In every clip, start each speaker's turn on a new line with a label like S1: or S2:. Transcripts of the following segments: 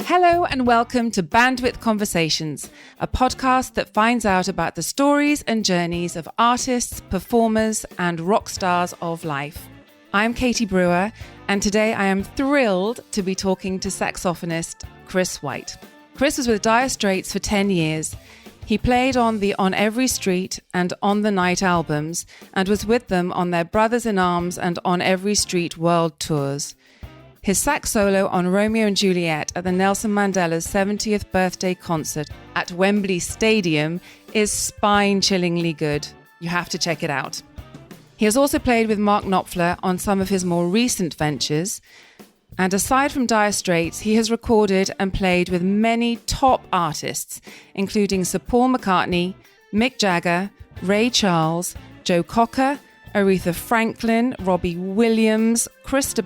S1: Hello and welcome to Bandwidth Conversations, a podcast that finds out about the stories and journeys of artists, performers and rock stars of life. I'm Katie Brewer, and today I am thrilled to be talking to saxophonist Chris White. Chris was with Dire Straits for 10 years. He played on the On Every Street and On the Night albums and was with them on their Brothers in Arms and On Every Street world tours. His sax solo on Romeo and Juliet at the Nelson Mandela's 70th birthday concert at Wembley Stadium is spine-chillingly good. You have to check it out. He has also played with Mark Knopfler on some of his more recent ventures. And aside from Dire Straits, he has recorded and played with many top artists, including Sir Paul McCartney, Mick Jagger, Ray Charles, Joe Cocker, Aretha Franklin, Robbie Williams,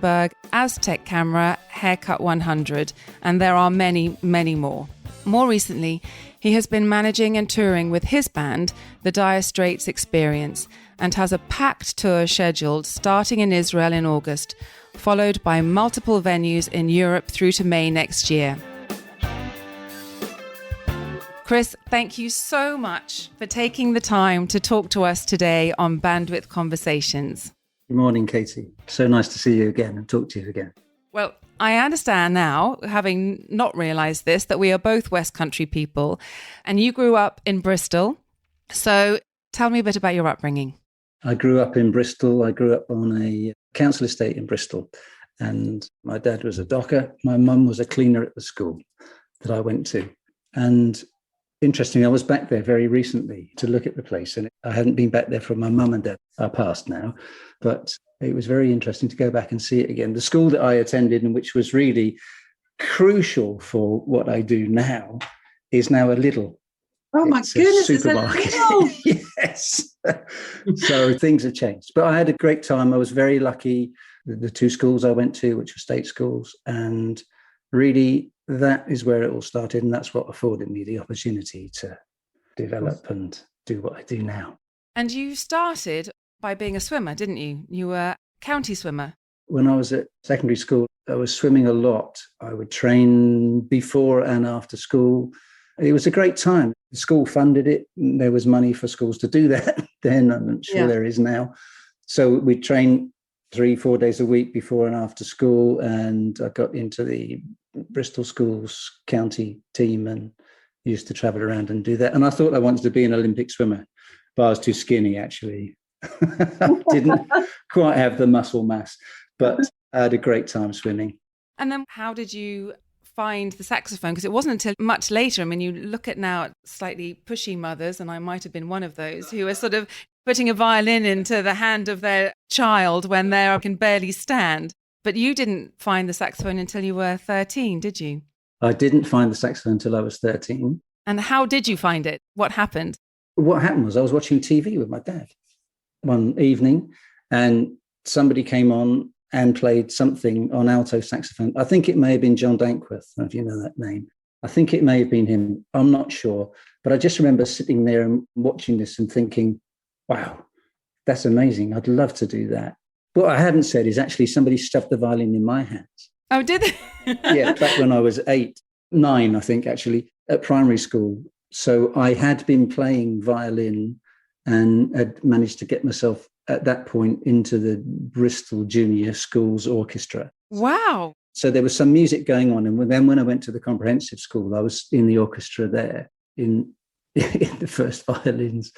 S1: Burgh, Aztec Camera, Haircut 100, and there are many, many more. More recently, he has been managing and touring with his band, the Dire Straits Experience, and has a packed tour scheduled starting in Israel in August, followed by multiple venues in Europe through to May next year. Chris, thank you so much for taking the time to talk to us today on Bandwidth Conversations.
S2: Good morning, Katie. So nice to see you again and talk to you again.
S1: Well, I understand now, having not realised this, that we are both West Country people, and you grew up in Bristol. So tell me a bit about your upbringing.
S2: I grew up in Bristol. I grew up on a council estate in Bristol, and my dad was a docker. My mum was a cleaner at the school that I went to. And interestingly, I was back there very recently to look at the place, and I hadn't been back there from my mum and dad. Are passed now, but it was very interesting to go back and see it again. The school that I attended, and which was really crucial for what I do now, is now a Lidl.
S3: Oh my goodness,
S2: supermarket.
S3: It's a Lidl.
S2: Yes. So things have changed. But I had a great time. I was very lucky. The two schools I went to, which were state schools, and really that is where it all started. And that's what afforded me the opportunity to develop and do what I do now.
S1: And you started by being a swimmer, didn't you? You were a county swimmer.
S2: When I was at secondary school, I was swimming a lot. I would train before and after school. It was a great time. The school funded it. There was money for schools to do that then. I'm not sure there is now. So we'd train 3-4 days a week before and after school. And I got into the Bristol Schools county team and used to travel around and do that. And I thought I wanted to be an Olympic swimmer, but I was too skinny, actually. I didn't quite have the muscle mass, but I had a great time swimming.
S1: And then how did you find the saxophone? Because it wasn't until much later. I mean, you look at now slightly pushy mothers, and I might have been one of those, who are sort of putting a violin into the hand of their child when they can barely stand. But you didn't find the saxophone until you were 13, did you?
S2: I didn't find the saxophone until I was 13.
S1: And how did you find it? What happened?
S2: What happened was I was watching TV with my dad one evening, and somebody came on and played something on alto saxophone. I think it may have been John Dankworth. I don't know if you know that name. I think it may have been him. I'm not sure. But I just remember sitting there and watching this and thinking, wow, that's amazing. I'd love to do that. What I hadn't said is actually somebody stuffed the violin in my hands.
S1: Oh, did they?
S2: Yeah, back when I was 9, I think, actually, at primary school. So I had been playing violin and had managed to get myself at that point into the Bristol Junior Schools Orchestra.
S1: Wow.
S2: So there was some music going on. And then when I went to the comprehensive school, I was in the orchestra there in the first violins.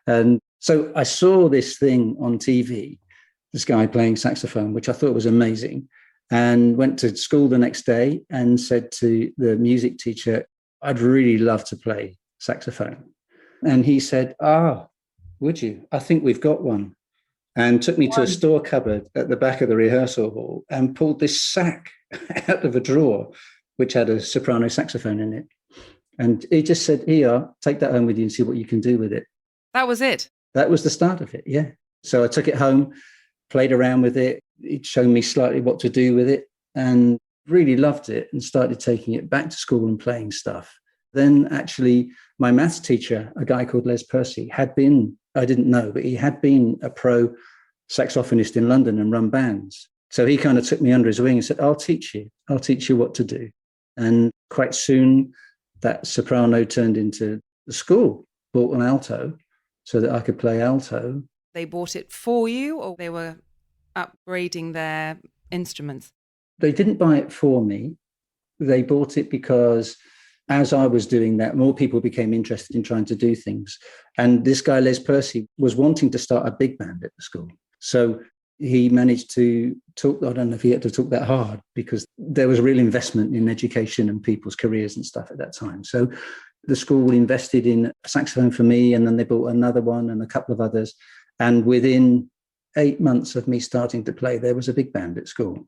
S2: And so I saw this thing on TV, this guy playing saxophone, which I thought was amazing, and went to school the next day and said to the music teacher, I'd really love to play saxophone. And he said, would you? I think we've got one. And took me to a store cupboard at the back of the rehearsal hall and pulled this sack out of a drawer, which had a soprano saxophone in it. And he just said, here, take that home with you and see what you can do with it.
S1: That was it?
S2: That was the start of it, yeah. So I took it home, played around with it. He'd shown me slightly what to do with it and really loved it and started taking it back to school and playing stuff. Then actually my maths teacher, a guy called Les Percy, had been, I didn't know, but he had been a pro saxophonist in London and run bands. So he kind of took me under his wing and said, I'll teach you what to do. And quite soon, that soprano turned into the school, bought an alto so that I could play alto.
S1: They bought it for you, or they were upgrading their instruments?
S2: They didn't buy it for me. They bought it because as I was doing that, more people became interested in trying to do things. And this guy, Les Percy, was wanting to start a big band at the school. So he managed to talk, I don't know if he had to talk that hard, because there was real investment in education and people's careers and stuff at that time. So the school invested in a saxophone for me, and then they bought another one and a couple of others. And within 8 months of me starting to play, there was a big band at school,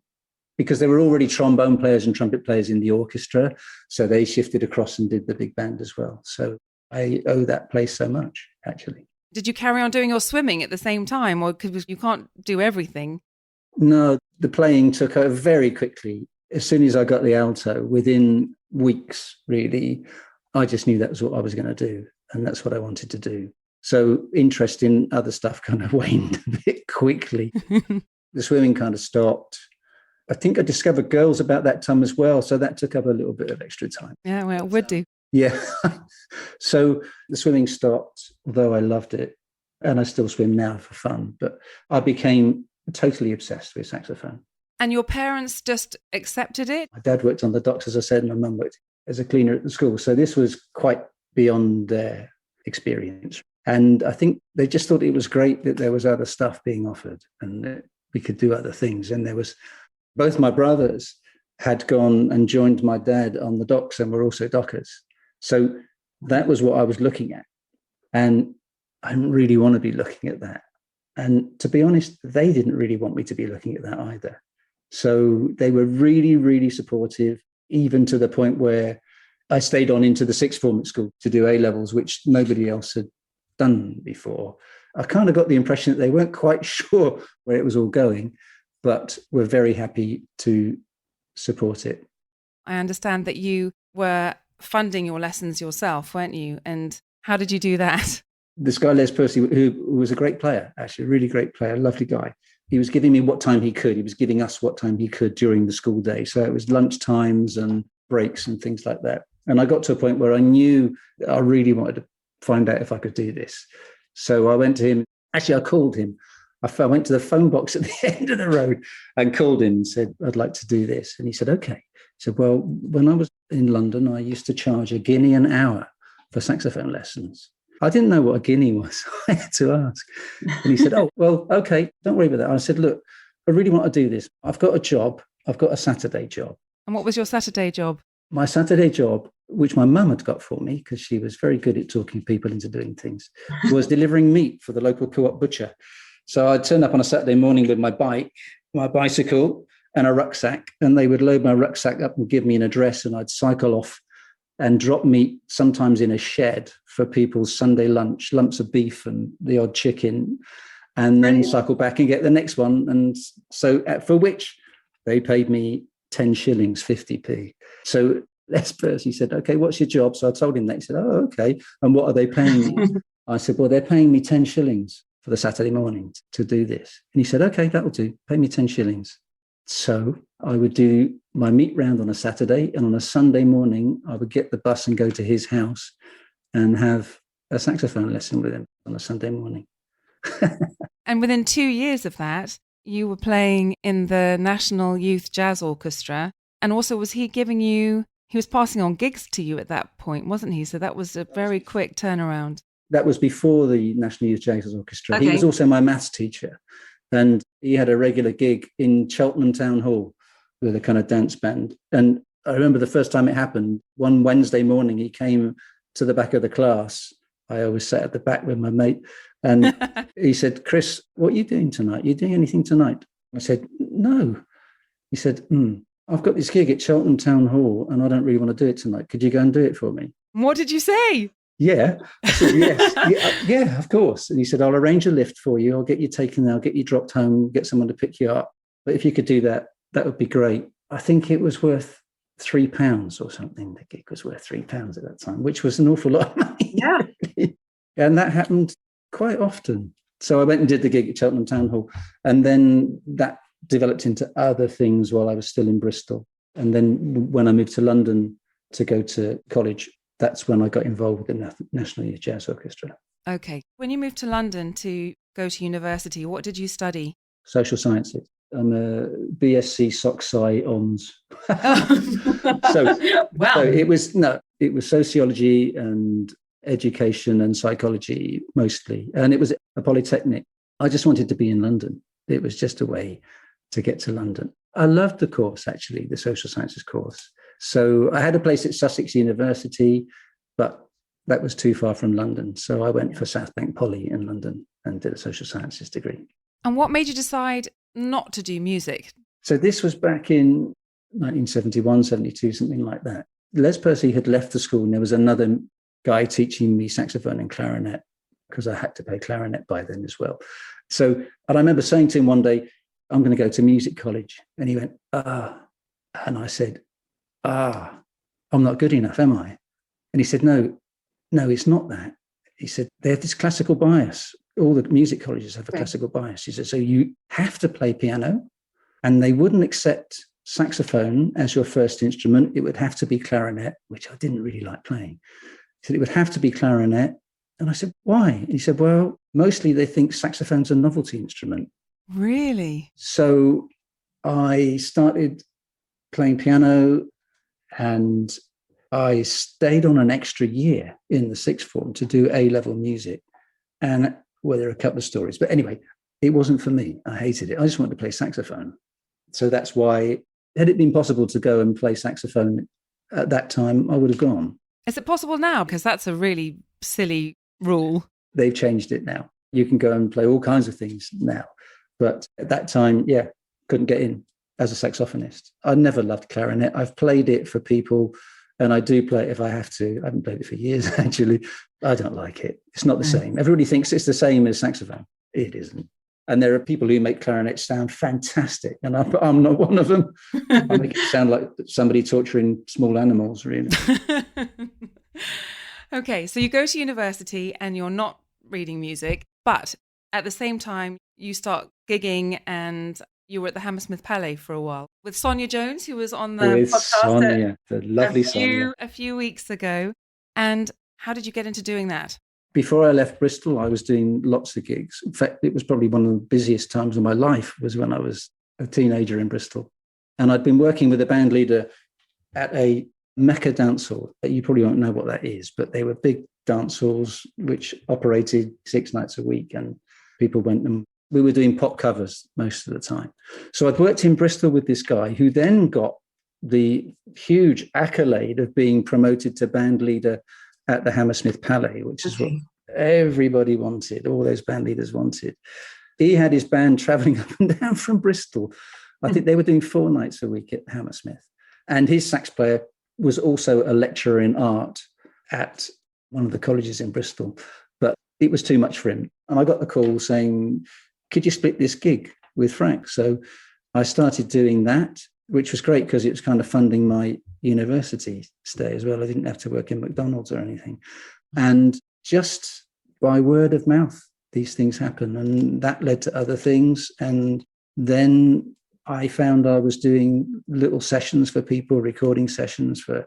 S2: because there were already trombone players and trumpet players in the orchestra. So they shifted across and did the big band as well. So I owe that place so much, actually.
S1: Did you carry on doing your swimming at the same time, or because you can't do everything?
S2: No, the playing took over very quickly. As soon as I got the alto, within weeks, really, I just knew that was what I was going to do. And that's what I wanted to do. So interest in other stuff kind of waned a bit quickly. The swimming kind of stopped. I think I discovered girls about that time as well. So that took up a little bit of extra time.
S1: Yeah, well, it would do.
S2: Yeah. So the swimming stopped, although I loved it. And I still swim now for fun. But I became totally obsessed with saxophone.
S1: And your parents just accepted it?
S2: My dad worked on the docks, as I said, and my mum worked as a cleaner at the school. So this was quite beyond their experience. And I think they just thought it was great that there was other stuff being offered and that we could do other things. And there was, both my brothers had gone and joined my dad on the docks and were also dockers. So that was what I was looking at. And I didn't really want to be looking at that. And to be honest, they didn't really want me to be looking at that either. So they were really, really supportive, even to the point where I stayed on into the sixth form at school to do A-levels, which nobody else had done before. I kind of got the impression that they weren't quite sure where it was all going, but were very happy to support it.
S1: I understand that you were funding your lessons yourself, weren't you? And how did you do that?
S2: This guy, Les Percy, who was a great player, actually, a really great player, lovely guy. He was giving me what time he could. He was giving us what time he could during the school day. So it was lunch times and breaks and things like that. And I got to a point where I knew that I really wanted to find out if I could do this. So I went to him. Actually, I called him. I went to the phone box at the end of the road and called him and said, I'd like to do this. And he said, okay. He said, well, when I was in London, I used to charge £1 an hour for saxophone lessons. I didn't know what a guinea was. I had to ask. And he said, oh, well, okay, don't worry about that. I said, look, I really want to do this. I've got a job. I've got a Saturday job.
S1: And what was your Saturday job?
S2: My Saturday job, which my mum had got for me because she was very good at talking people into doing things, was delivering meat for the local co-op butcher. So I'd turn up on a Saturday morning with my bike, my bicycle and a rucksack, and they would load my rucksack up and give me an address, and I'd cycle off and drop meat sometimes in a shed for people's Sunday lunch, lumps of beef and the odd chicken, and then cycle back and get the next one. And so for which they paid me 10 shillings, 50p. So Les Percy said, okay, what's your job? So I told him that. He said, oh, okay. And what are they paying you? I said, well, they're paying me 10 shillings for the Saturday morning to do this. And he said, okay, that'll do. Pay me 10 shillings. So I would do my meat round on a Saturday, and on a Sunday morning, I would get the bus and go to his house and have a saxophone lesson with him on a Sunday morning.
S1: And within 2 years of that, you were playing in the National Youth Jazz Orchestra. And also, was he giving you, he was passing on gigs to you at that point, wasn't he? So that was a very quick turnaround.
S2: That was before the National Youth Jazz Orchestra.
S3: Okay.
S2: He was also my maths teacher. And he had a regular gig in Cheltenham Town Hall with a kind of dance band. And I remember the first time it happened, one Wednesday morning, he came to the back of the class. I always sat at the back with my mate. And he said, Chris, what are you doing tonight? Are you doing anything tonight? I said, no. He said, I've got this gig at Cheltenham Town Hall and I don't really want to do it tonight. Could you go and do it for me?
S1: What did you say?
S2: Yeah. I said, yes. Yeah, of course. And he said, I'll arrange a lift for you. I'll get you taken there. I'll get you dropped home, get someone to pick you up. But if you could do that, that would be great. I think it was worth £3 or something. The gig was worth £3 at that time, which was an awful lot of money.
S3: Yeah.
S2: And that happened quite often. So I went and did the gig at Cheltenham Town Hall. And then that developed into other things while I was still in Bristol. And then when I moved to London to go to college, that's when I got involved with the National Youth Jazz Orchestra.
S1: Okay. When you moved to London to go to university, what did you study?
S2: Social sciences. I'm a BSc Soc Sci Ons. So it was sociology and education and psychology mostly. And it was a polytechnic. I just wanted to be in London. It was just a way to get to London. I loved the course, actually, the social sciences course. So I had a place at Sussex University, but that was too far from London. So I went for South Bank Poly in London and did a social sciences degree.
S1: And what made you decide not to do music?
S2: So this was back in 1971, 72, something like that. Les Percy had left the school and there was another guy teaching me saxophone and clarinet because I had to play clarinet by then as well. So, and I remember saying to him one day, I'm going to go to music college. And he went, and I said, I'm not good enough, am I? And he said, no, it's not that. He said, they have this classical bias. All the music colleges have a classical bias. He said, so you have to play piano, and they wouldn't accept saxophone as your first instrument. It would have to be clarinet, which I didn't really like playing. He said, it would have to be clarinet. And I said, why? And he said, well, mostly they think saxophone's a novelty instrument.
S1: Really?
S2: So I started playing piano and I stayed on an extra year in the sixth form to do A-level music. And there are a couple of stories. But anyway, it wasn't for me. I hated it. I just wanted to play saxophone. So that's why, had it been possible to go and play saxophone at that time, I would have gone.
S1: Is it possible now? Because that's a really silly rule.
S2: They've changed it now. You can go and play all kinds of things now. But at that time, couldn't get in as a saxophonist. I never loved clarinet. I've played it for people, and I do play it if I have to. I haven't played it for years, actually. I don't like it. It's not the same. Everybody thinks it's the same as saxophone. It isn't. And there are people who make clarinet sound fantastic, and I'm not one of them. I make it sound like somebody torturing small animals, really.
S1: Okay, so you go to university and you're not reading music, but at the same time, you start gigging, and you were at the Hammersmith Palais for a while with Sonia Jones, who was on the podcast
S2: Sonia, the lovely Sonia,
S1: a few weeks ago. And how did you get into doing that?
S2: Before I left Bristol, I was doing lots of gigs. In fact, it was probably one of the busiest times of my life was when I was a teenager in Bristol. And I'd been working with a band leader at a Mecca dance hall. You probably won't know what that is, but they were big dance halls which operated 6 nights a week, and people went, and we were doing pop covers most of the time. So I'd worked in Bristol with this guy who then got the huge accolade of being promoted to band leader at the Hammersmith Palais, which is what everybody wanted, all those band leaders wanted. He had his band traveling up and down from Bristol. I think they were doing 4 nights a week at Hammersmith. And his sax player was also a lecturer in art at one of the colleges in Bristol. But it was too much for him. And I got the call saying, could you split this gig with Frank? So I started doing that, which was great because it was kind of funding my university stay as well. I didn't have to work in McDonald's or anything. And just by word of mouth, these things happen. And that led to other things. And then I found I was doing little sessions for people, recording sessions for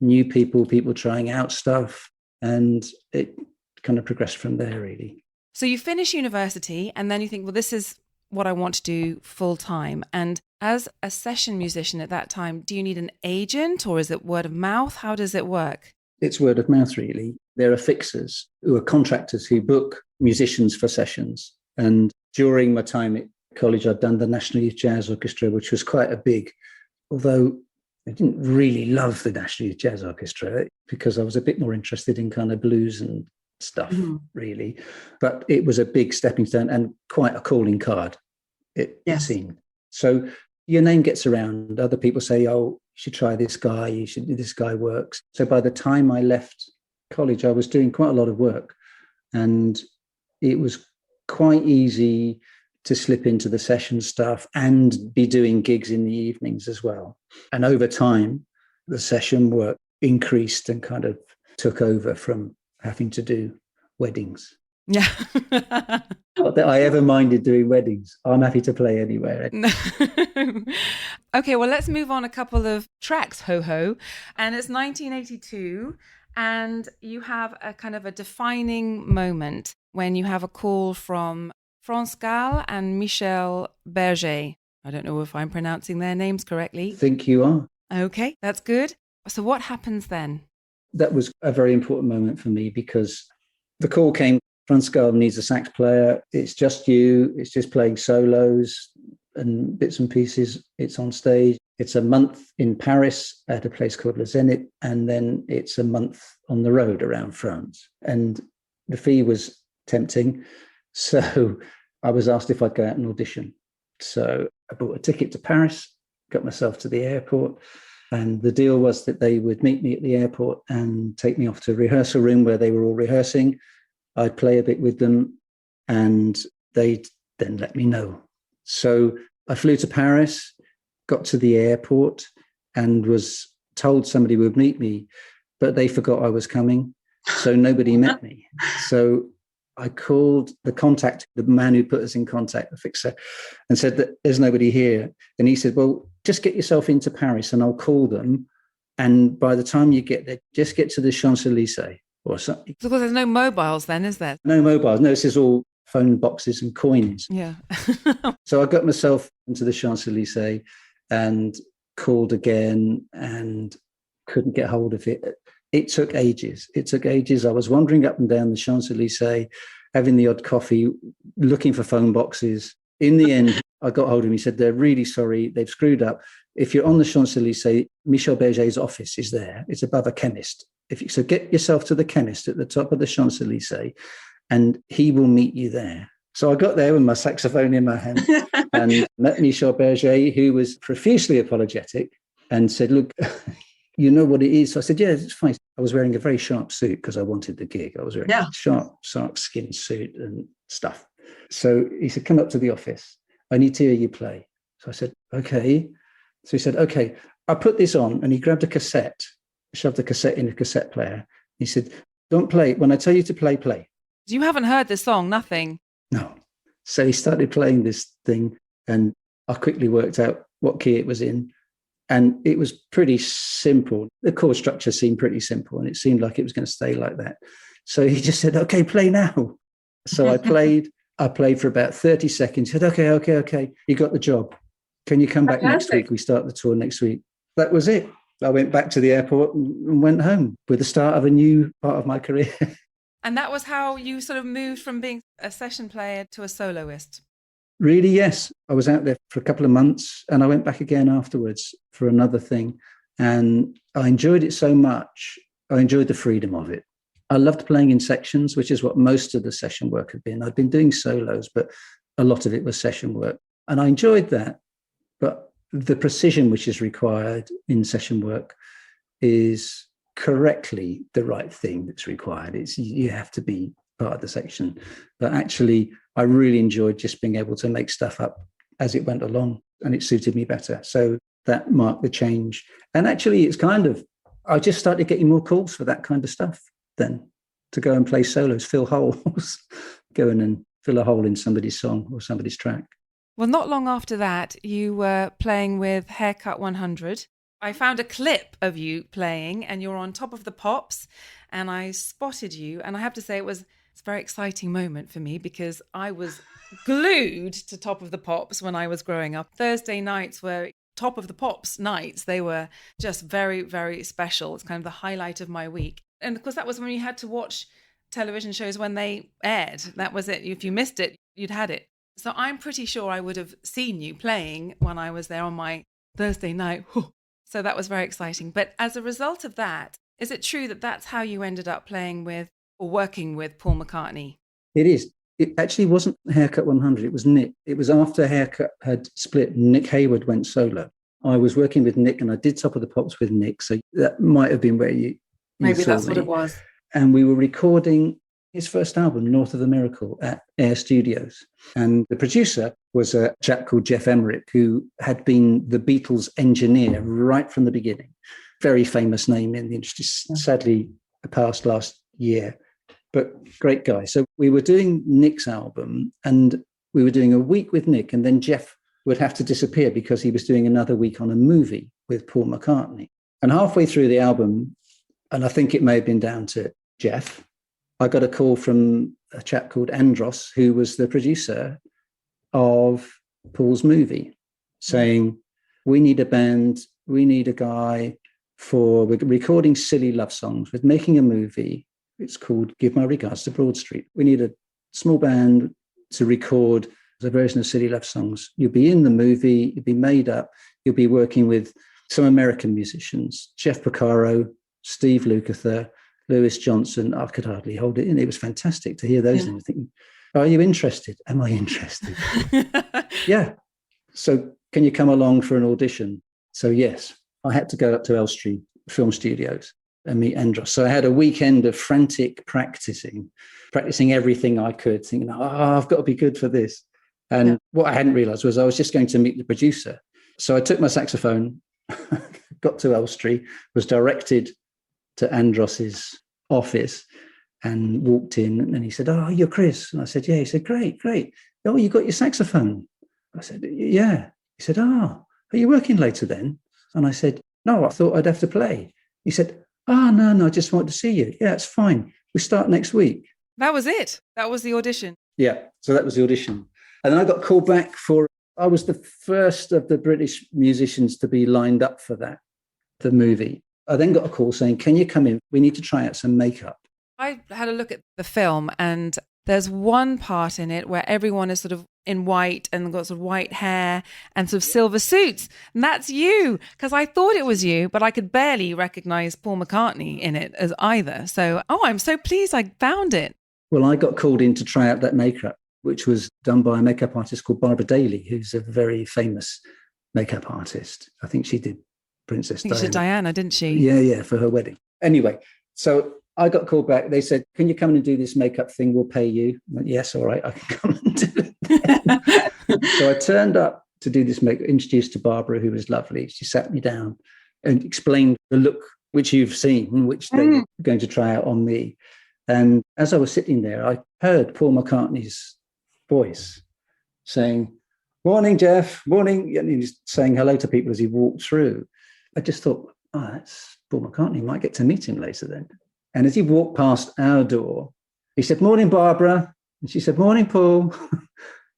S2: new people trying out stuff. And it kind of progressed from there, really.
S1: So you finish university and then you think, well, this is what I want to do full time. And as a session musician at that time, do you need an agent or is it word of mouth? How does it work?
S2: It's word of mouth, really. There are fixers who are contractors who book musicians for sessions. And during my time at college, I'd done the National Youth Jazz Orchestra, which was quite a big, although I didn't really love the National Youth Jazz Orchestra because I was a bit more interested in kind of blues and stuff, really. But it was a big stepping stone and quite a calling card, it seemed. So your name gets around. Other people say, oh, you should try this guy. This guy works. So by the time I left college, I was doing quite a lot of work. And it was quite easy to slip into the session stuff and be doing gigs in the evenings as well. And over time, the session work increased and kind of took over from having to do weddings.
S1: Yeah.
S2: Not that I ever minded doing weddings. I'm happy to play anywhere.
S1: No. Okay, well, let's move on a couple of tracks, Ho-Ho. And it's 1982, and you have a kind of a defining moment when you have a call from France Gall and Michel Berger. I don't know if I'm pronouncing their names correctly.
S2: I think you are.
S1: Okay, that's good. So what happens then?
S2: That was a very important moment for me because the call came, France Gall needs a sax player. It's just you. It's just playing solos and bits and pieces. It's on stage. It's a month in Paris at a place called Le Zénith, and then it's a month on the road around France. And the fee was tempting. So I was asked if I'd go out and audition. So I bought a ticket to Paris, got myself to the airport. And the deal was that they would meet me at the airport and take me off to a rehearsal room where they were all rehearsing. I'd play a bit with them and they'd then let me know. So I flew to Paris, got to the airport and was told somebody would meet me, but they forgot I was coming. So nobody met me. So I called the contact, the man who put us in contact, the fixer, and said that there's nobody here. And he said, well, just get yourself into Paris and I'll call them. And by the time you get there, just get to the Champs-Élysées or something.
S1: Because there's no mobiles then, is there?
S2: No mobiles. No, this is all phone boxes and coins.
S1: Yeah.
S2: So I got myself into the Champs-Élysées and called again and couldn't get hold of it. It took ages. I was wandering up and down the Champs-Élysées, having the odd coffee, looking for phone boxes. In the end, I got hold of him. He said, they're really sorry. They've screwed up. If you're on the Champs-Élysées, Michel Berger's office is there. It's above a chemist. So get yourself to the chemist at the top of the Champs-Élysées and he will meet you there. So I got there with my saxophone in my hand and met Michel Berger, who was profusely apologetic and said, look, you know what it is? So I said, yeah, it's fine. I was wearing a very sharp suit because I wanted the gig. I was wearing a sharp skin suit and stuff. So he said, come up to the office. I need to hear you play. So I said, okay. So he said, okay, I put this on. And he grabbed a cassette, shoved the cassette in a cassette player. He said, don't play. When I tell you to play, play.
S1: You haven't heard this song, nothing?
S2: No. So he started playing this thing and I quickly worked out what key it was in. And it was pretty simple. The chord structure seemed pretty simple and it seemed like it was going to stay like that. So he just said, okay, play now. So I played for about 30 seconds. He said, okay. You got the job. Can you come back next week? We start the tour next week. That was it. I went back to the airport and went home with the start of a new part of my career.
S1: And that was how you sort of moved from being a session player to a soloist?
S2: Really, yes. I was out there for a couple of months and I went back again afterwards for another thing. And I enjoyed it so much. I enjoyed the freedom of it. I loved playing in sections, which is what most of the session work had been. I'd been doing solos, but a lot of it was session work. And I enjoyed that. But the precision which is required in session work is correctly the right thing that's required. You have to be part of the section. But actually, I really enjoyed just being able to make stuff up as it went along, and it suited me better. So that marked the change. And actually, I just started getting more calls for that kind of stuff then, to go and play solos, fill holes, go in and fill a hole in somebody's song or somebody's track.
S1: Well, not long after that, you were playing with Haircut 100. I found a clip of you playing and you're on Top of the Pops and I spotted you. And I have to say it's a very exciting moment for me because I was glued to Top of the Pops when I was growing up. Thursday nights were Top of the Pops nights. They were just very, very special. It's kind of the highlight of my week. And of course, that was when you had to watch television shows when they aired. That was it. If you missed it, you'd had it. So I'm pretty sure I would have seen you playing when I was there on my Thursday night. So that was very exciting. But as a result of that, is it true that that's how you ended up playing with or working with Paul McCartney?
S2: It is. It actually wasn't Haircut 100. It was Nick. It was after Haircut had split. Nick Hayward went solo. I was working with Nick and I did Top of the Pops with Nick. So that might have been where you
S3: Maybe
S2: saw
S3: that's
S2: me.
S3: what it was.
S2: And we were recording his first album, North of the Miracle, at Air Studios. And the producer was a chap called Jeff Emmerich, who had been the Beatles engineer right from the beginning. Very famous name in the industry, sadly passed last year. but great guy. So we were doing Nick's album, and we were doing a week with Nick, and then Jeff would have to disappear because he was doing another week on a movie with Paul McCartney. And halfway through the album, and I think it may have been down to Jeff, I got a call from a chap called Andros, who was the producer of Paul's movie, saying, we need a band, we need a guy we're recording silly love songs, we're making a movie, it's called Give My Regards to Broad Street. We need a small band to record a version of silly love songs. You'll be in the movie, you'll be made up, you'll be working with some American musicians, Jeff Porcaro, Steve Lukather, Lewis Johnson. I could hardly hold it in. It was fantastic to hear those names. Thinking, are you interested? Am I interested? Yeah. So can you come along for an audition? So yes, I had to go up to Elstree Film Studios and meet Andros. So I had a weekend of frantic practicing everything I could, thinking, I've got to be good for this. And what I hadn't realized was I was just going to meet the producer. So I took my saxophone, got to Elstree, was directed to Andros's office and walked in, and he said, you're Chris. And I said, yeah. He said, great. Oh, you got your saxophone? I said, yeah. He said, are you working later then? And I said, no, I thought I'd have to play. He said, no, I just wanted to see you. Yeah, it's fine. We start next week.
S1: That was it. That was the audition.
S2: Yeah, so that was the audition. And then I got called back I was the first of the British musicians to be lined up for the movie. I then got a call saying, can you come in? We need to try out some makeup.
S1: I had a look at the film, and there's one part in it where everyone is sort of in white and got sort of white hair and sort of silver suits. And that's you, because I thought it was you, but I could barely recognize Paul McCartney in it as either. So, I'm so pleased I found it.
S2: Well, I got called in to try out that makeup, which was done by a makeup artist called Barbara Daly, who's a very famous makeup artist. I think she did Princess Diana.
S1: She did Diana, didn't she?
S2: Yeah, for her wedding. Anyway, so I got called back. They said, can you come in and do this makeup thing? We'll pay you. I went, yes, all right, I can come and do it. So I turned up to do this makeup, introduced to Barbara, who was lovely. She sat me down and explained the look which you've seen, which they were going to try out on me. And as I was sitting there, I heard Paul McCartney's voice saying, morning, Jeff, morning. And he was saying hello to people as he walked through. I just thought, that's Paul McCartney. Might get to meet him later then. And as he walked past our door, he said, morning, Barbara. And she said, morning, Paul,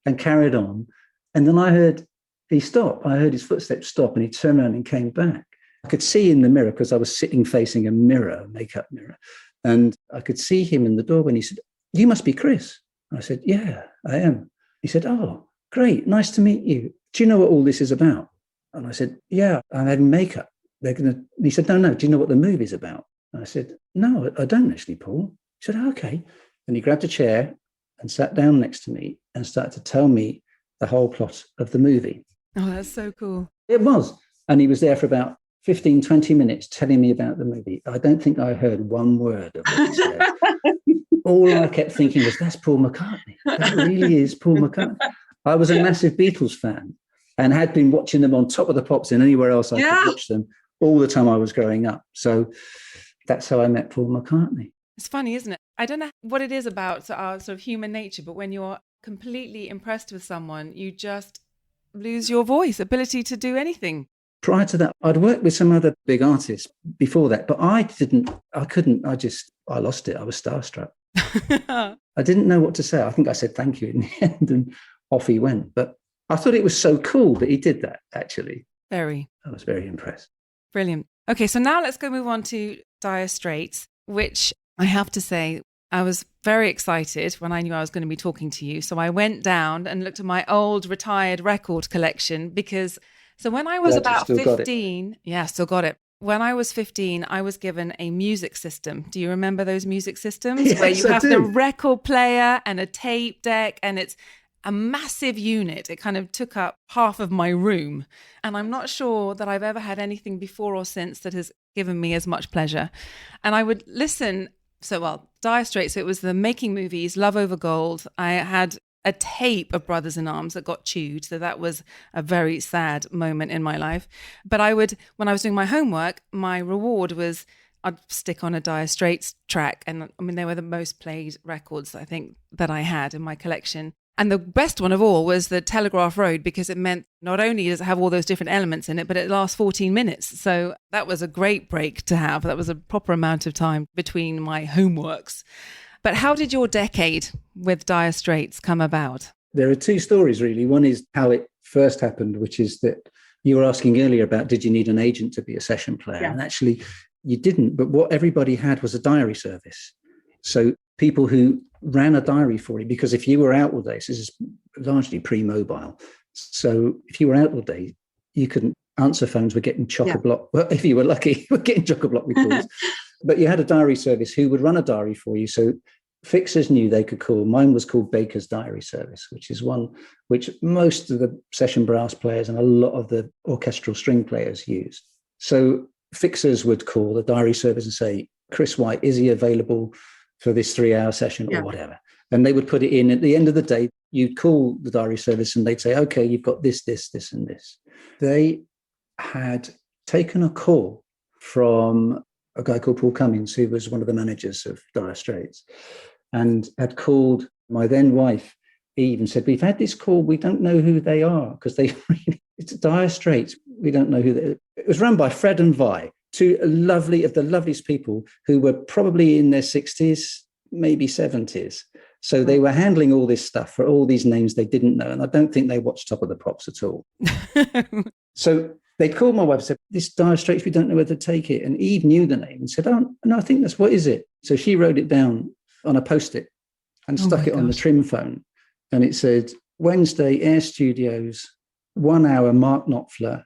S2: and carried on. And then I heard he stop. I heard his footsteps stop, and he turned around and came back. I could see in the mirror, because I was sitting facing a mirror, a makeup mirror. And I could see him in the door when he said, you must be Chris. I said, yeah, I am. He said, oh, great. Nice to meet you. Do you know what all this is about? And I said, yeah, I'm having makeup. He said, no. Do you know what the movie's about? And I said, no, I don't actually, Paul. He said, okay. And he grabbed a chair and sat down next to me and started to tell me the whole plot of the movie.
S1: Oh, that's so cool.
S2: It was. And he was there for about 15, 20 minutes telling me about the movie. I don't think I heard one word of what he said. All I kept thinking was, that's Paul McCartney. That really is Paul McCartney. I was a massive Beatles fan and had been watching them on Top of the Pops and anywhere else I could watch them all the time I was growing up. So that's how I met Paul McCartney.
S1: It's funny, isn't it? I don't know what it is about our sort of human nature, but when you're completely impressed with someone, you just lose your voice, ability to do anything.
S2: Prior to that, I'd worked with some other big artists before that, but I lost it. I was starstruck. I didn't know what to say. I think I said thank you in the end, and off he went. But I thought it was so cool that he did that, actually.
S1: Very.
S2: I was very impressed.
S1: Brilliant. Okay, so now let's go move on to Dire Straits, which I have to say, I was very excited when I knew I was going to be talking to you. So I went down and looked at my old retired record collection because, so when I was about 15, still got it. When I was 15, I was given a music system. Do you remember those music systems?
S2: Yes,
S1: where you
S2: I
S1: have
S2: do.
S1: the record player and a tape deck, and it's a massive unit. It kind of took up half of my room. And I'm not sure that I've ever had anything before or since that has given me as much pleasure. And I would listen. Dire Straits, so it was the Making Movies, Love Over Gold. I had a tape of Brothers in Arms that got chewed. So that was a very sad moment in my life. But when I was doing my homework, my reward was I'd stick on a Dire Straits track. And I mean, they were the most played records, I think, that I had in my collection. And the best one of all was the Telegraph Road, because it meant not only does it have all those different elements in it, but it lasts 14 minutes. So that was a great break to have. That was a proper amount of time between my homeworks. But how did your decade with Dire Straits come about?
S2: There are two stories, really. One is how it first happened, which is that you were asking earlier about, did you need an agent to be a session player?
S3: Yeah.
S2: And actually, you didn't. But what everybody had was a diary service. So people who ran a diary for you, because if you were out all day, this is largely pre-mobile. So if you were out all day, you couldn't answer phones, were getting chock-a-block. Well, if you were lucky, we're getting chock-a-block with calls. But you had a diary service who would run a diary for you. So fixers knew they could call. Mine was called Baker's Diary Service, which is one which most of the session brass players and a lot of the orchestral string players used. So fixers would call the diary service and say, Chris White, is he available for this 3-hour session or whatever? And they would put it in. At the end of the day, you'd call the diary service and they'd say, okay, you've got this, this, this, and this. They had taken a call from a guy called Paul Cummins, who was one of the managers of Dire Straits, and had called my then wife, Eve, and said, we've had this call. We don't know who they are, because it's Dire Straits. We don't know who they are. It was run by Fred and Vi, two of the loveliest people who were probably in their 60s, maybe 70s. So they were handling all this stuff for all these names they didn't know. And I don't think they watched Top of the Pops at all. So they'd called my wife and said, this Dire Straits, we don't know where to take it. And Eve knew the name and said, oh, no, I think that's, what is it? So she wrote it down on a Post-it and stuck it on the trim phone. And it said, Wednesday, Air Studios, 1 hour, Mark Knopfler,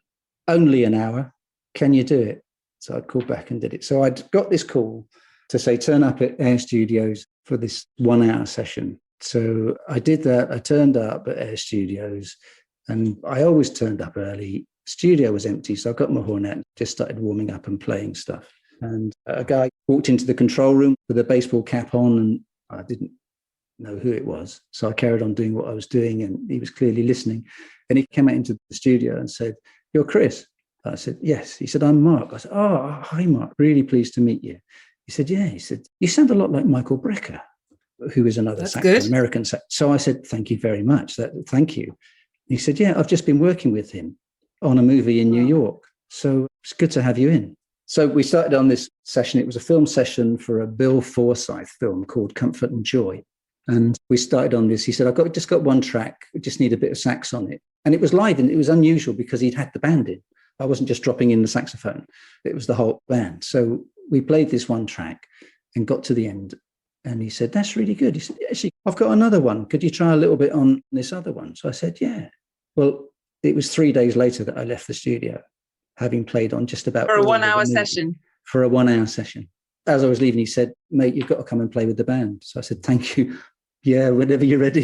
S2: only an hour. Can you do it? So I'd call back and did it. So I'd got this call to say, turn up at Air Studios for this 1 hour session. So I did that. I turned up at Air Studios and I always turned up early. Studio was empty. So I got my hornet and just started warming up and playing stuff. And a guy walked into the control room with a baseball cap on and I didn't know who it was. So I carried on doing what I was doing and he was clearly listening. And he came out into the studio and said, you're Chris? I said, yes. He said, I'm Mark. I said, oh, hi, Mark. Really pleased to meet you. He said, yeah. He said, you sound a lot like Michael Brecker, who is another American sax. So I said, thank you very much. Thank you. He said, yeah, I've just been working with him on a movie in New York. So it's good to have you in. So we started on this session. It was a film session for a Bill Forsyth film called Comfort and Joy. And we started on this. He said, I've just got one track. We just need a bit of sax on it. And it was live and it was unusual because he'd had the band in. I wasn't just dropping in the saxophone. It was the whole band. So we played this one track and got to the end. And he said, that's really good. He said, actually, I've got another one. Could you try a little bit on this other one? So I said, yeah. Well, it was 3 days later that I left the studio, having played on just about...
S3: For a 1 hour session.
S2: For a 1 hour session. As I was leaving, he said, mate, you've got to come and play with the band. So I said, thank you. Yeah, whenever you're ready.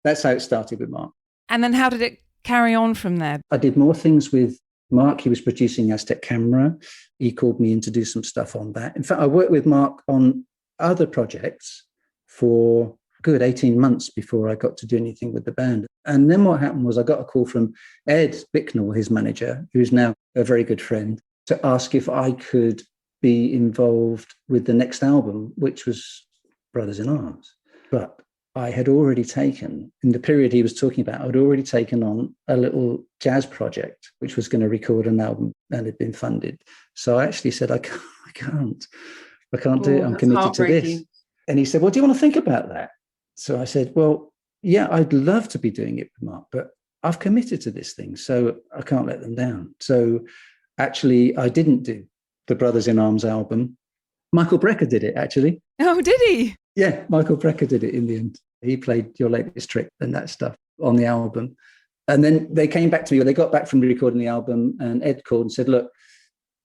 S2: That's how it started with Mark.
S1: And then how did it carry on from there?
S2: I did more things with Mark. He was producing Aztec Camera. He called me in to do some stuff on that. In fact, I worked with Mark on other projects for a good 18 months before I got to do anything with the band. And then what happened was I got a call from Ed Bicknell, his manager, who's now a very good friend, to ask if I could be involved with the next album, which was Brothers in Arms. But I had already taken, in the period he was talking about, I'd already taken on a little jazz project, which was going to record an album and had been funded. So I actually said, I can't do it. I'm committed to this. And he said, well, do you want to think about that? So I said, well, yeah, I'd love to be doing it with Mark, but I've committed to this thing, so I can't let them down. So actually, I didn't do the Brothers in Arms album. Michael Brecker did it, actually.
S1: Oh, did he?
S2: Yeah, Michael Brecker did it in the end. He played Your Latest Trick and that stuff on the album. And then they came back to me, or they got back from recording the album, and Ed called and said, look,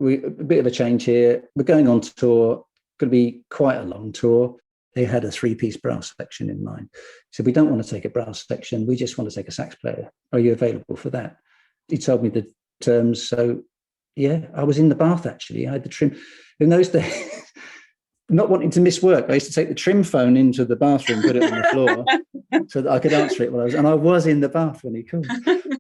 S2: a bit of a change here. We're going on tour, going to be quite a long tour. They had a 3-piece brass section in mind. He said, we don't want to take a brass section. We just want to take a sax player. Are you available for that? He told me the terms. So, yeah, I was in the bath, actually. I had the trim. In those days, not wanting to miss work, I used to take the trim phone into the bathroom, put it on the floor so that I could answer it while I was in the bath when he called.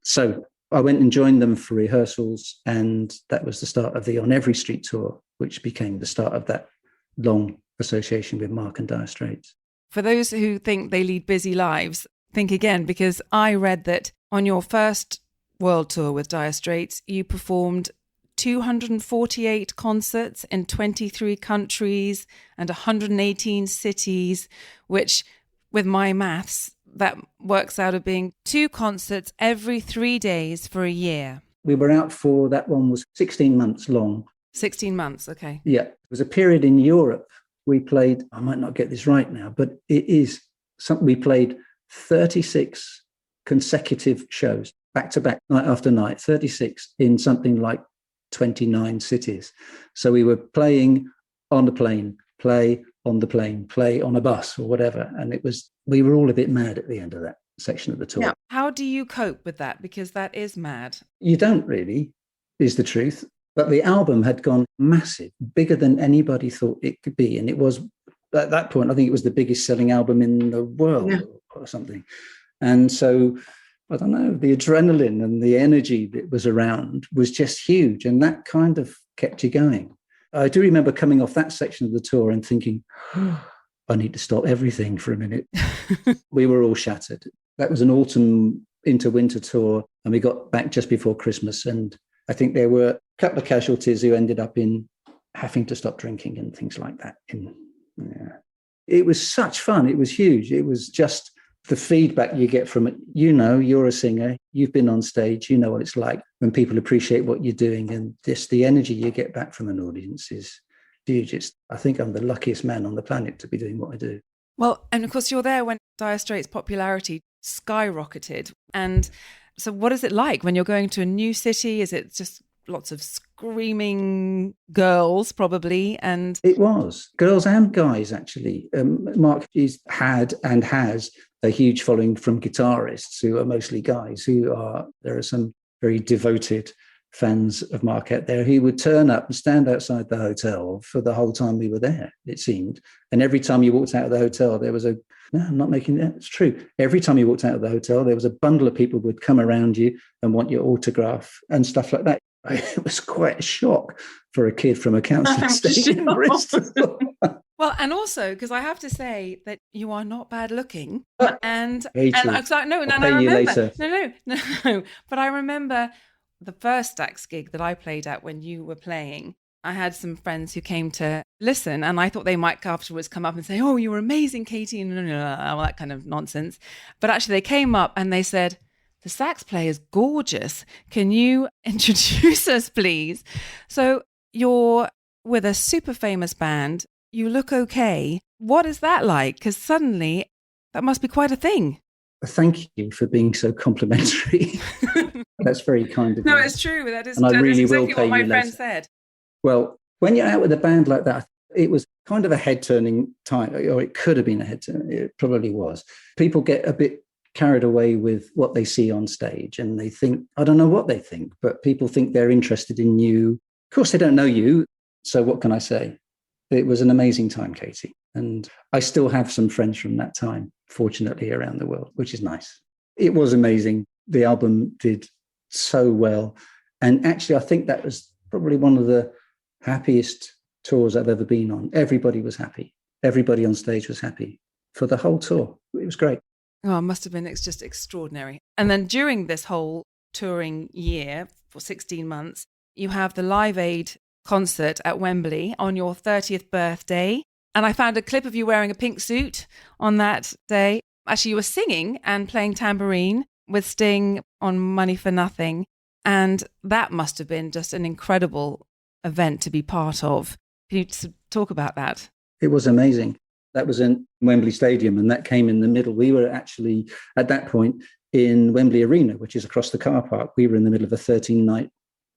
S2: So I went and joined them for rehearsals, and that was the start of the On Every Street tour which became the start of that long association with Mark and Dire Straits.
S1: For those who think they lead busy lives, think again, because I read that on your first world tour with Dire Straits, you performed 248 concerts in 23 countries and 118 cities, which, with my maths, that works out of being 2 concerts every 3 days for a year.
S2: We were out for, that one was 16 months long.
S1: 16 months, okay.
S2: Yeah. It was a period in Europe. We played, I might not get this right now, but it is something, we played 36 consecutive shows, back to back, night after night, 36 in something like 29 cities. So we were playing on the plane, play on the plane, play on a bus or whatever. And we were all a bit mad at the end of that section of the tour.
S1: Yeah. How do you cope with that? Because that is mad.
S2: You don't really, is the truth. But the album had gone massive, bigger than anybody thought it could be. And it was, at that point, I think it was the biggest selling album in the world or something. And so, I don't know, the adrenaline and the energy that was around was just huge. And that kind of kept you going. I do remember coming off that section of the tour and thinking, I need to stop everything for a minute. We were all shattered. That was an autumn into winter tour. And we got back just before Christmas. And I think there were a couple of casualties who ended up in having to stop drinking and things like that. It was such fun. It was huge. It was just the feedback you get from it. You're a singer. You've been on stage. You know what it's like when people appreciate what you're doing. And just the energy you get back from an audience is huge. I think I'm the luckiest man on the planet to be doing what I do.
S1: Well, and of course, you're there when Dire Straits' popularity skyrocketed. And so what is it like when you're going to a new city? Is it just lots of screaming girls, probably? And
S2: it was girls and guys, actually. Mark had and has a huge following from guitarists who are mostly guys. There are some very devoted fans of Mark out there who would turn up and stand outside the hotel for the whole time we were there, it seemed. And every time you walked out of the hotel, there was I'm not making that. It's true. Every time you walked out of the hotel, there was a bundle of people who would come around you and want your autograph and stuff like that. It was quite a shock for a kid from a council estate in Bristol.
S1: Well, and also, because I have to say that you are not bad looking. And
S2: I remember.
S1: No. But I remember the first Stax gig that I played at when you were playing. I had some friends who came to listen, and I thought they might afterwards come up and say, "Oh, you were amazing, Katie," and all that kind of nonsense. But actually, they came up and they said, "The sax player is gorgeous. Can you introduce us, please?" So you're with a super famous band. You look okay. What is that like? Because suddenly, that must be quite a thing.
S2: Thank you for being so complimentary. That's very kind of you.
S1: No, it's true. That is,
S2: and I really
S1: exactly
S2: will pay
S1: what my
S2: you
S1: friend
S2: later.
S1: said.
S2: Well, when you're out with a band like that, it was kind of a head-turning time, or it could have been a head-turning. It probably was. People get a bit carried away with what they see on stage, and they think, I don't know what they think, but people think they're interested in you. Of course, they don't know you. So what can I say? It was an amazing time, Katie. And I still have some friends from that time, fortunately, around the world, which is nice. It was amazing. The album did so well. And actually, I think that was probably one of the happiest tours I've ever been on. Everybody was happy. Everybody on stage was happy for the whole tour. It was great.
S1: Oh, it must have been. It's just extraordinary. And then during this whole touring year for 16 months, you have the Live Aid concert at Wembley on your 30th birthday. And I found a clip of you wearing a pink suit on that day. Actually, you were singing and playing tambourine with Sting on Money for Nothing. And that must have been just an incredible event to be part of. Can you talk about that?
S2: It was amazing. That was in Wembley Stadium, and that came in the middle. We were actually, at that point, in Wembley Arena, which is across the car park. We were in the middle of a 13-night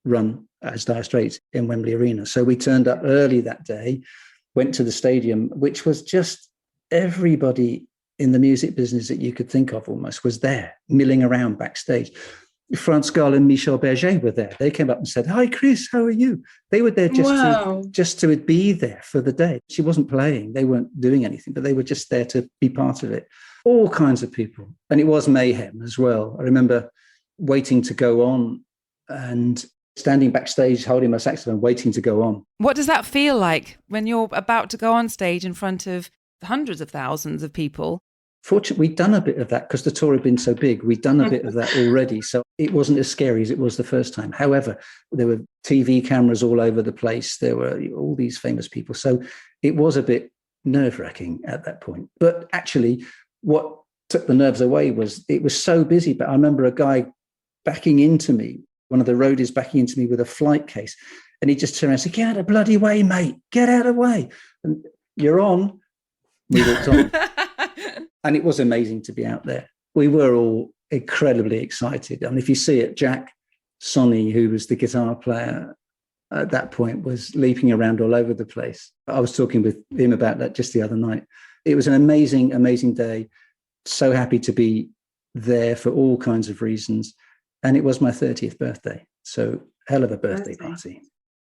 S2: run as Dire Straits in Wembley Arena. So we turned up early that day, went to the stadium, which was just everybody in the music business that you could think of almost was there, milling around backstage. France Gall and Michel Berger were there. They came up and said, "Hi, Chris, how are you?" They were there just to be there for the day. She wasn't playing. They weren't doing anything, but they were just there to be part of it. All kinds of people. And it was mayhem as well. I remember waiting to go on, and standing backstage holding my saxophone, waiting to go on.
S1: What does that feel like when you're about to go on stage in front of hundreds of thousands of people?
S2: Fortunately, we'd done a bit of that because the tour had been so big. We'd done a bit of that already. So it wasn't as scary as it was the first time. However, there were TV cameras all over the place. There were all these famous people. So it was a bit nerve-wracking at that point. But actually, what took the nerves away was it was so busy. But I remember a guy backing into me, one of the roadies backing into me with a flight case. And he just turned around and said, "Get out of the bloody way, mate. Get out of the way." And you're on. We walked on. And it was amazing to be out there. We were all incredibly excited. And if you see it, Jack Sonny, who was the guitar player at that point, was leaping around all over the place. I was talking with him about that just the other night. It was an amazing, amazing day. So happy to be there for all kinds of reasons. And it was my 30th birthday. So hell of a birthday party.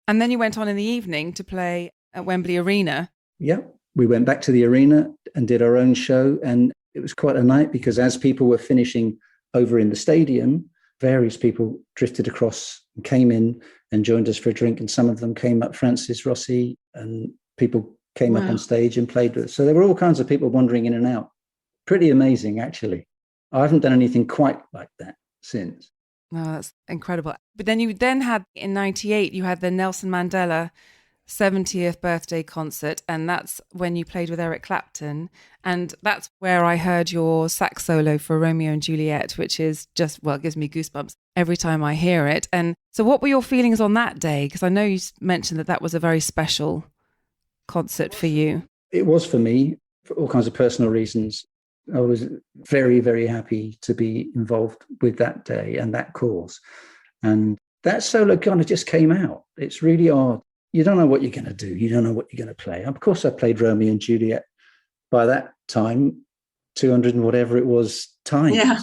S1: And then you went on in the evening to play at Wembley Arena.
S2: Yeah. We went back to the arena and did our own show. And it was quite a night because as people were finishing over in the stadium, various people drifted across and came in and joined us for a drink. And some of them came up, Francis Rossi, and people came up on stage and played with us. So there were all kinds of people wandering in and out. Pretty amazing, actually. I haven't done anything quite like that since.
S1: Oh, that's incredible. But then you had, in 98, you had the Nelson Mandela 70th birthday concert, and that's when you played with Eric Clapton, and that's where I heard your sax solo for Romeo and Juliet, which is just, well, it gives me goosebumps every time I hear it. And so what were your feelings on that day? Because I know you mentioned that was a very special concert for you.
S2: It was for me, for all kinds of personal reasons. I was very, very happy to be involved with that day and that cause. And that solo kind of just came out. It's really odd. You don't know what you're going to do. You don't know what you're going to play. Of course, I played Romeo and Juliet by that time, 200 and whatever it was times. Yeah.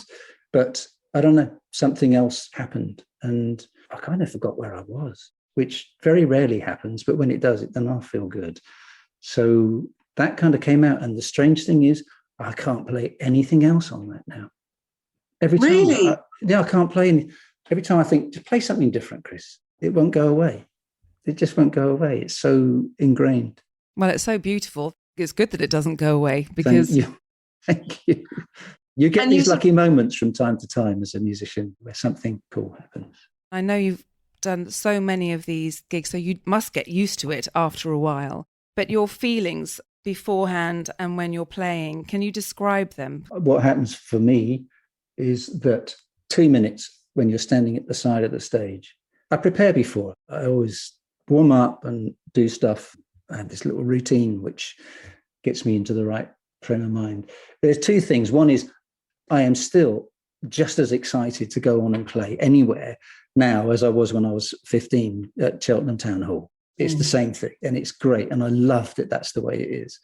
S2: But I don't know, something else happened. And I kind of forgot where I was, which very rarely happens. But when it does, then I feel good. So that kind of came out. And the strange thing is, I can't play anything else on that now. Every time.
S3: Really?
S2: I can't play anything. Every time I think, to play something different, Chris, it won't go away. It just won't go away. It's so ingrained.
S1: Well, it's so beautiful. It's good that it doesn't go away because...
S2: Thank you. You get these lucky moments from time to time as a musician where something cool happens.
S1: I know you've done so many of these gigs, so you must get used to it after a while. But your feelings beforehand and when you're playing, can you describe them?
S2: What happens for me is that 2 minutes when you're standing at the side of the stage, I prepare before. I always warm up and do stuff. I have this little routine which gets me into the right frame of mind. There's two things. One is I am still just as excited to go on and play anywhere now as I was when I was 15 at Cheltenham Town Hall. It's the same thing and it's great. And I love that that's the way it is.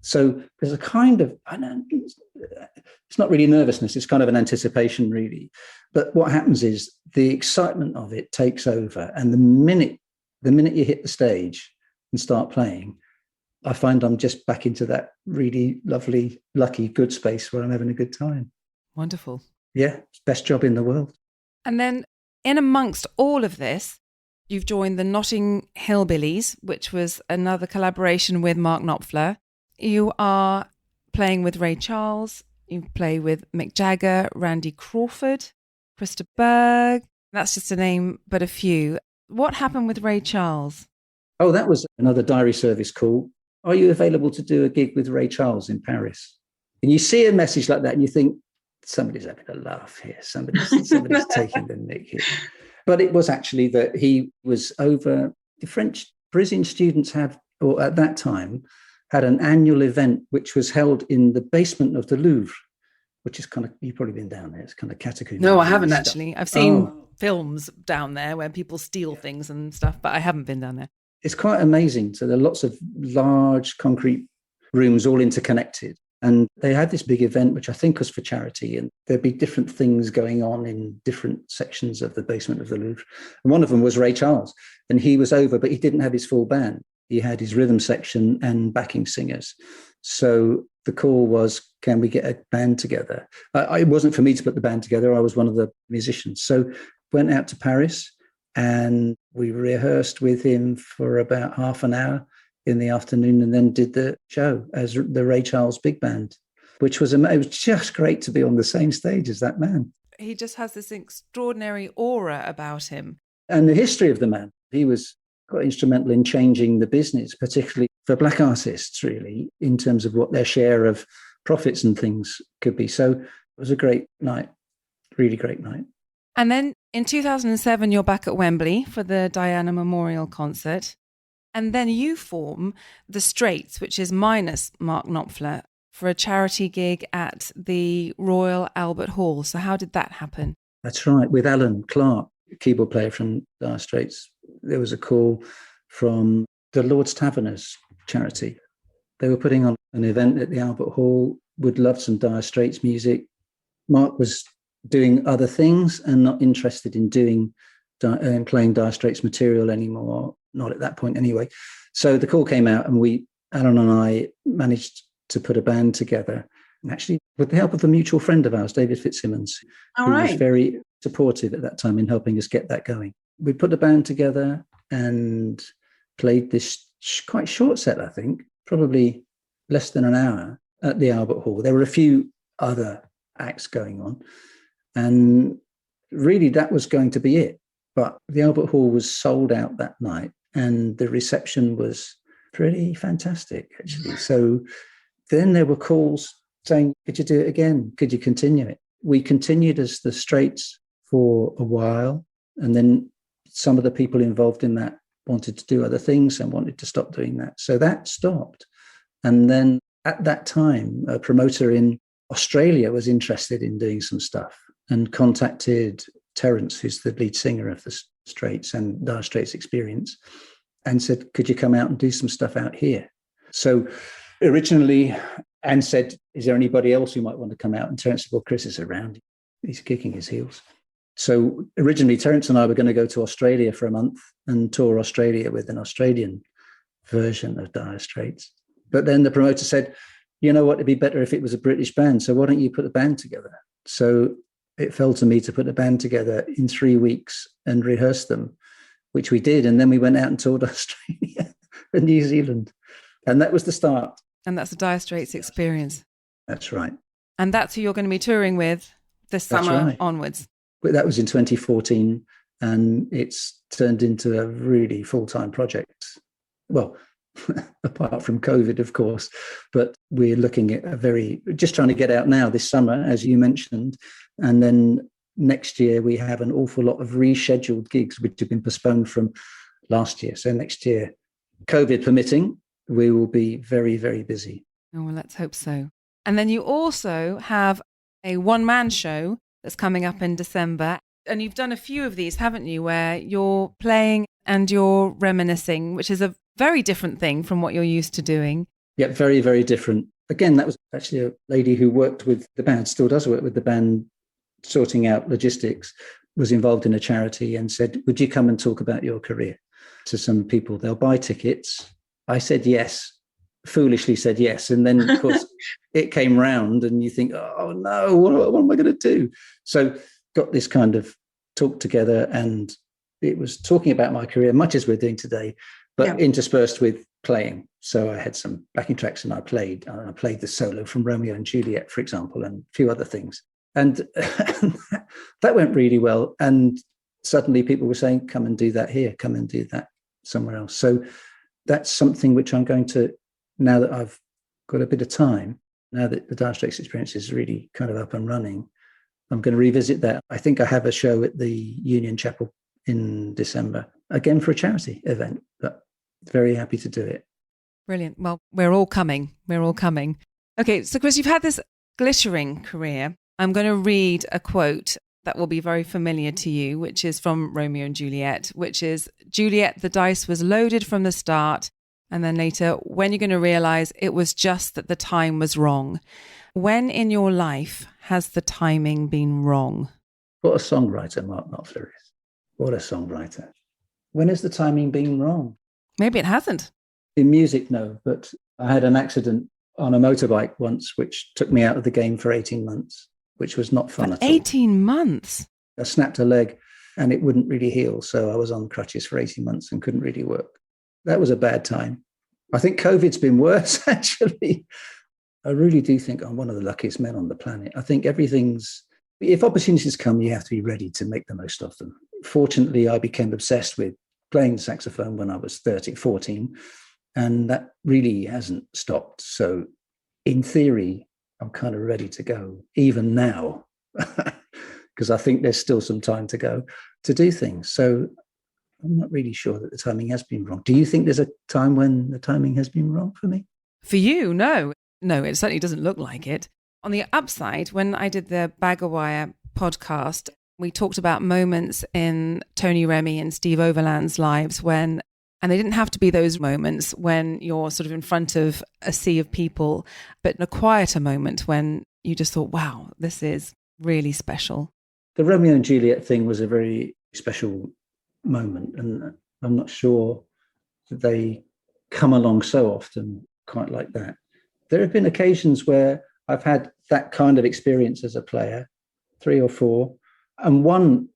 S2: So there's a kind of, it's not really nervousness. It's kind of an anticipation really. But what happens is the excitement of it takes over. And the minute you hit the stage and start playing, I find I'm just back into that really lovely, lucky, good space where I'm having a good time.
S1: Wonderful.
S2: Yeah, best job in the world.
S1: And then in amongst all of this, you've joined the Notting Hillbillies, which was another collaboration with Mark Knopfler. You are playing with Ray Charles. You play with Mick Jagger, Randy Crawford, Krista Burgh. That's just a name, but a few. What happened with Ray Charles?
S2: Oh, that was another diary service call. Are you available to do a gig with Ray Charles in Paris? And you see a message like that and you think, somebody's having a laugh here. Somebody's taking the mick here. But it was actually that he was over. The French Parisian students have, or at that time, had an annual event which was held in the basement of the Louvre, which is kind of, you've probably been down there. It's kind of catacomb.
S1: No, I haven't actually. I've seen films down there where people steal things and stuff, but I haven't been down there.
S2: It's quite amazing. So there are lots of large concrete rooms all interconnected. And they had this big event, which I think was for charity. And there'd be different things going on in different sections of the basement of the Louvre. And one of them was Ray Charles. And he was over, but he didn't have his full band. He had his rhythm section and backing singers. So the call was, can we get a band together? It wasn't for me to put the band together. I was one of the musicians. So went out to Paris, And we rehearsed with him for about half an hour in the afternoon and then did the show as the Ray Charles Big Band, which was, it was just great to be on the same stage as that man.
S1: He just has this extraordinary aura about him.
S2: And the history of the man, he was quite instrumental in changing the business, particularly for black artists, really, in terms of what their share of profits and things could be. So it was a great night, really great night.
S1: And then in 2007, you're back at Wembley for the Diana Memorial Concert. And then you form the Straits, which is minus Mark Knopfler, for a charity gig at the Royal Albert Hall. So how did that happen?
S2: That's right, with Alan Clark, keyboard player from Dire Straits. There was a call from the Lord's Taverners charity. They were putting on an event at the Albert Hall, would love some Dire Straits music. Mark was doing other things and not interested in playing Dire Straits material anymore, not at that point anyway. So the call came out and Alan and I managed to put a band together, and actually with the help of a mutual friend of ours, David Fitzsimmons, who was very supportive at that time in helping us get that going. We put the band together and played this quite short set, I think, probably less than an hour at the Albert Hall. There were a few other acts going on, and really that was going to be it. But the Albert Hall was sold out that night, and the reception was pretty fantastic, actually. So then there were calls saying, could you do it again? Could you continue it? We continued as the Straits for a while, and then some of the people involved in that wanted to do other things and wanted to stop doing that. So that stopped. And then at that time, a promoter in Australia was interested in doing some stuff and contacted Terence, who's the lead singer of the Straits and Dire Straits Experience, and said, could you come out and do some stuff out here? So originally, Anne said, is there anybody else who might want to come out? And Terence said, well, Chris is around. He's kicking his heels. So originally, Terence and I were going to go to Australia for a month and tour Australia with an Australian version of Dire Straits. But then the promoter said, you know what, it'd be better if it was a British band. So why don't you put a band together? So it fell to me to put a band together in 3 weeks and rehearse them, which we did. And then we went out and toured Australia and New Zealand. And that was the start.
S1: And that's the Dire Straits Experience.
S2: That's right.
S1: And that's who you're going to be touring with this summer onwards.
S2: But that was in 2014, and it's turned into a really full-time project. Well, apart from COVID, of course, but we're looking at just trying to get out now this summer, as you mentioned. And then next year, we have an awful lot of rescheduled gigs, which have been postponed from last year. So next year, COVID permitting, we will be very, very busy.
S1: Oh, well, let's hope so. And then you also have a one-man show that's coming up in December. And you've done a few of these, haven't you, where you're playing and you're reminiscing, which is a very different thing from what you're used to doing.
S2: Yeah, very, very different. Again, that was actually a lady who worked with the band, still does work with the band, sorting out logistics, was involved in a charity and said, would you come and talk about your career to some people? They'll buy tickets. I said yes, foolishly said yes. And then, of course, it came round and you think, oh, no, what am I going to do? So got this kind of talk together, and it was talking about my career, much as we're doing today, but interspersed with playing. So I had some backing tracks and I played the solo from Romeo and Juliet, for example, and a few other things. And that went really well. And suddenly people were saying, come and do that here, come and do that somewhere else. So that's something which I'm going to, now that I've got a bit of time, now that the Dire Straits Experience is really kind of up and running, I'm going to revisit that. I think I have a show at the Union Chapel in December, again for a charity event, but very happy to do it.
S1: Brilliant. Well, we're all coming. We're all coming. Okay, so Chris, you've had this glittering career. I'm going to read a quote that will be very familiar to you, which is from Romeo and Juliet, which is, Juliet, the dice was loaded from the start. And then later, when you're going to realize it was just that the time was wrong. When in your life has the timing been wrong?
S2: What a songwriter Mark Knopfler is. What a songwriter. When has the timing been wrong?
S1: Maybe it hasn't.
S2: In music, no. But I had an accident on a motorbike once, which took me out of the game for 18 months, which was not fun at all.
S1: 18 months?
S2: I snapped a leg and it wouldn't really heal. So I was on crutches for 18 months and couldn't really work. That was a bad time. I think COVID's been worse, actually. I really do think I'm one of the luckiest men on the planet. I think if opportunities come, you have to be ready to make the most of them. Fortunately, I became obsessed with playing the saxophone when I was 14, and that really hasn't stopped. So in theory, I'm kind of ready to go, even now, because I think there's still some time to go to do things. So I'm not really sure that the timing has been wrong. Do you think there's a time when the timing has been wrong for me?
S1: For you, no. No, it certainly doesn't look like it. On the upside, when I did the Bag of Wire podcast, we talked about moments in Tony Remy and Steve Overland's lives and they didn't have to be those moments when you're sort of in front of a sea of people, but a quieter moment when you just thought, wow, this is really special.
S2: The Romeo and Juliet thing was a very special moment, and I'm not sure that they come along so often quite like that. There have been occasions where I've had that kind of experience as a player, 3 or 4, and one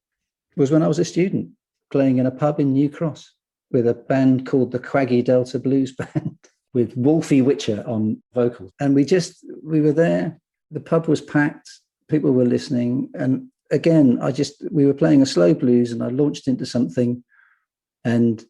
S2: was when I was a student playing in a pub in New Cross with a band called the Quaggy Delta Blues Band with Wolfie Witcher on vocals. And we were there, the pub was packed, people were listening. And again, we were playing a slow blues and I launched into something and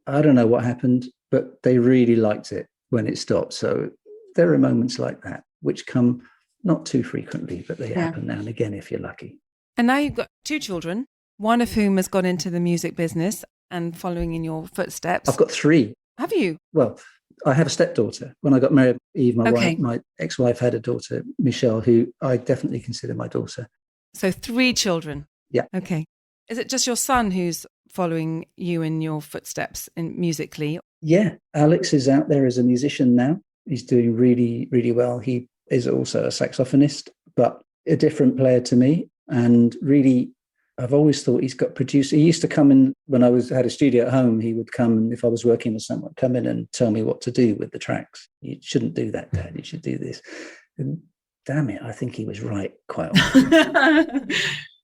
S2: I don't know what happened, but they really liked it when it stopped. So there are moments like that, which come not too frequently, but they happen now and again if you're lucky.
S1: And now you've got 2 children, one of whom has gone into the music business and following in your footsteps.
S2: I've got 3.
S1: Have you?
S2: Well, I have a stepdaughter. When I got married, Eve, my ex-wife, had a daughter, Michelle, who I definitely consider my daughter.
S1: So 3 children.
S2: Yeah.
S1: Okay. Is it just your son who's following you in your footsteps musically?
S2: Yeah. Alex is out there as a musician now. He's doing really, really well. He is also a saxophonist, but a different player to me. And really, I've always thought he's got producer. He used to come in when I had a studio at home. He would come, and if I was working with someone, come in and tell me what to do with the tracks. You shouldn't do that, Dad. You should do this. And damn it, I think he was right quite often.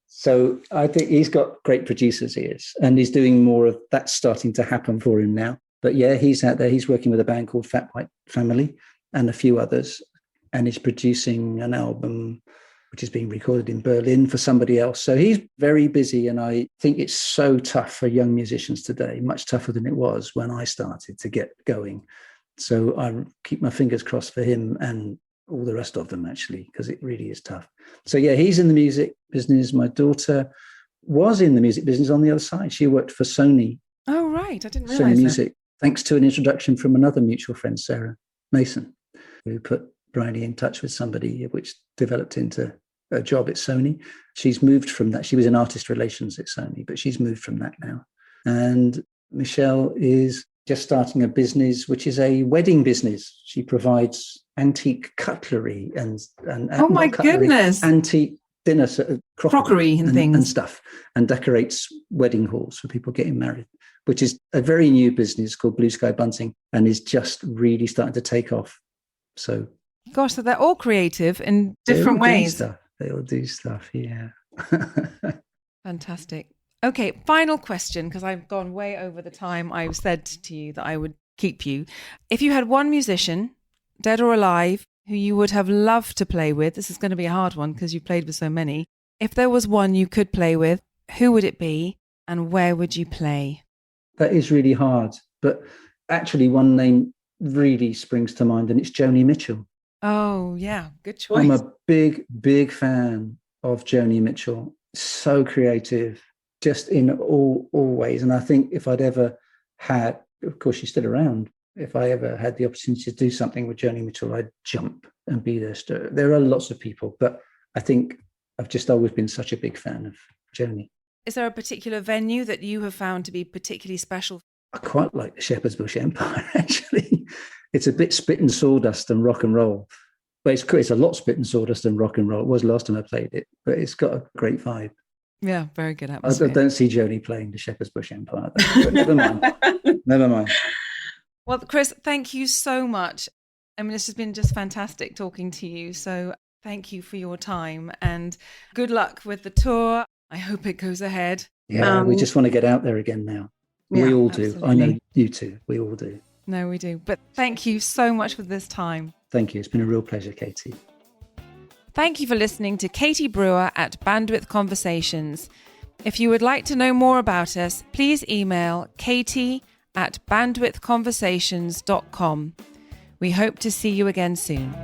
S2: So I think he's got great producer's ears, and he's doing more of that's starting to happen for him now. But yeah, he's out there. He's working with a band called Fat White Family and a few others, and he's producing an album which is being recorded in Berlin for somebody else. So he's very busy, and I think it's so tough for young musicians today, much tougher than it was when I started to get going. So I keep my fingers crossed for him and all the rest of them, actually, because it really is tough. So yeah, he's in the music business. My daughter was in the music business on the other side. She worked for Sony.
S1: Oh, right. I didn't
S2: Sony
S1: realize
S2: Music, thanks to an introduction from another mutual friend, Sarah Mason, who put Bridie in touch with somebody, which developed into a job at Sony. She's moved from that. She was in artist relations at Sony, but she's moved from that now. And Michelle is just starting a business, which is a wedding business. She provides antique cutlery and
S1: oh my goodness,
S2: antique dinner
S1: crockery and things
S2: and stuff, and decorates wedding halls for people getting married, which is a very new business called Blue Sky Bunting, and is just really starting to take off. So
S1: gosh, so they're all creative in different ways.
S2: They all do stuff, yeah.
S1: Fantastic. Okay, final question, because I've gone way over the time I've said to you that I would keep you. If you had one musician, dead or alive, who you would have loved to play with, this is going to be a hard one because you've played with so many. If there was one you could play with, who would it be and where would you play?
S2: That is really hard, but actually one name really springs to mind, and it's Joni Mitchell.
S1: Oh, yeah, good choice.
S2: I'm a big, big fan of Joni Mitchell. So creative, just in all ways. And I think if I'd ever had, of course, she's still around, if I ever had the opportunity to do something with Joni Mitchell, I'd jump and be there. There are lots of people, but I think I've just always been such a big fan of Joni.
S1: Is there a particular venue that you have found to be particularly special?
S2: I quite like the Shepherd's Bush Empire, actually. It's a bit spit and sawdust and rock and roll. But it's a lot spit and sawdust and rock and roll. It was last time I played it, but it's got a great vibe.
S1: Yeah, very good atmosphere.
S2: I don't see Joni playing the Shepherd's Bush Empire, though, but never mind. Never mind.
S1: Well, Chris, thank you so much. I mean, this has been just fantastic talking to you. So thank you for your time and good luck with the tour. I hope it goes ahead.
S2: Yeah, we just want to get out there again now. We all do.
S1: Absolutely.
S2: I know you too. We all do.
S1: No, we do. But thank you so much for this time.
S2: Thank you. It's been a real pleasure, Katie.
S1: Thank you for listening to Katie Brewer at Bandwidth Conversations. If you would like to know more about us, please email katie@bandwidthconversations.com. We hope to see you again soon.